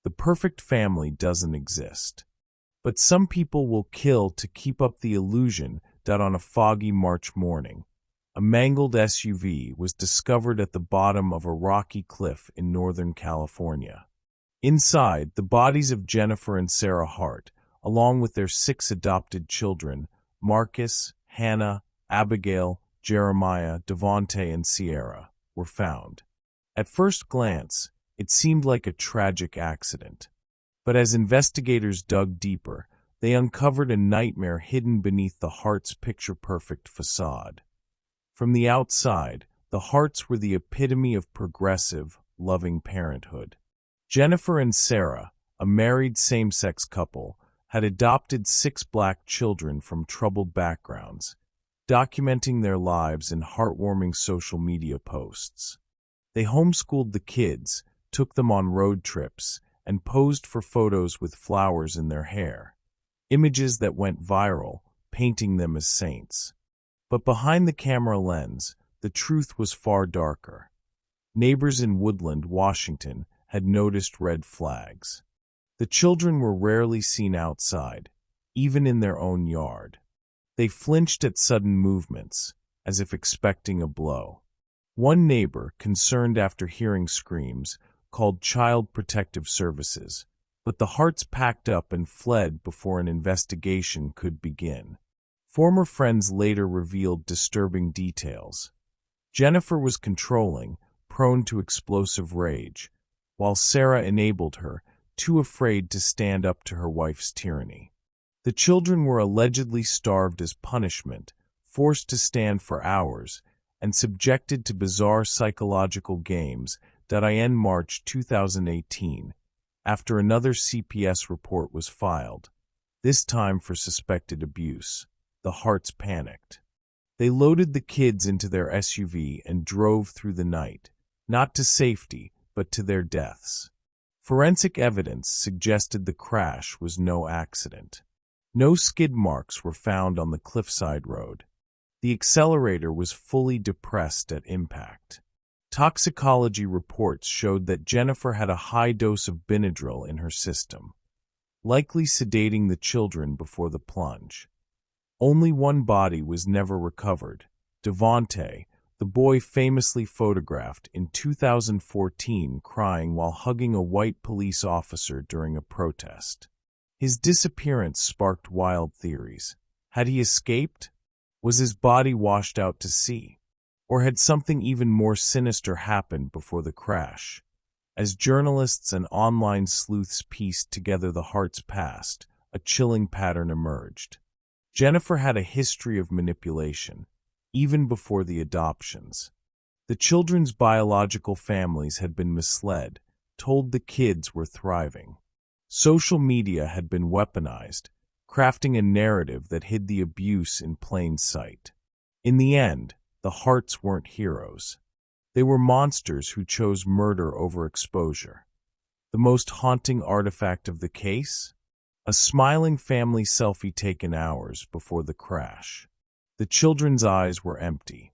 The perfect family doesn't exist. But some people will kill to keep up the illusion that on a foggy March morning, a mangled SUV was discovered at the bottom of a rocky cliff in Northern California. Inside, the bodies of Jennifer and Sarah Hart, along with their 6 adopted children, Marcus, Hannah, Abigail, Jeremiah, Devontae, and Sierra, were found. At first glance, it seemed like a tragic accident. But as investigators dug deeper, they uncovered a nightmare hidden beneath the Hart's picture-perfect facade. From the outside, the Harts were the epitome of progressive, loving parenthood. Jennifer and Sarah, a married same-sex couple, had adopted 6 black children from troubled backgrounds, documenting their lives in heartwarming social media posts. They homeschooled the kids, took them on road trips, and posed for photos with flowers in their hair, images that went viral, painting them as saints. But behind the camera lens, the truth was far darker. Neighbors in Woodland, Washington, had noticed red flags. The children were rarely seen outside, even in their own yard. They flinched at sudden movements, as if expecting a blow. One neighbor, concerned after hearing screams, called Child Protective Services, but the Harts packed up and fled before an investigation could begin. Former friends later revealed disturbing details. Jennifer was controlling, prone to explosive rage, while Sarah enabled her, too afraid to stand up to her wife's tyranny. The children were allegedly starved as punishment, forced to stand for hours, and subjected to bizarre psychological games that in March 2018, after another CPS report was filed, this time for suspected abuse. The Harts panicked. They loaded the kids into their SUV and drove through the night, not to safety, but to their deaths. Forensic evidence suggested the crash was no accident. No skid marks were found on the cliffside road. The accelerator was fully depressed at impact. Toxicology reports showed that Jennifer had a high dose of Benadryl in her system, likely sedating the children before the plunge. Only one body was never recovered, Devontae, the boy famously photographed in 2014 crying while hugging a white police officer during a protest. His disappearance sparked wild theories. Had he escaped? Was his body washed out to sea? Or had something even more sinister happened before the crash? As journalists and online sleuths pieced together the Harts' past, a chilling pattern emerged. Jennifer had a history of manipulation, even before the adoptions. The children's biological families had been misled, told the kids were thriving. Social media had been weaponized, crafting a narrative that hid the abuse in plain sight. In the end, the Harts weren't heroes. They were monsters who chose murder over exposure. The most haunting artifact of the case? A smiling family selfie taken hours before the crash. The children's eyes were empty,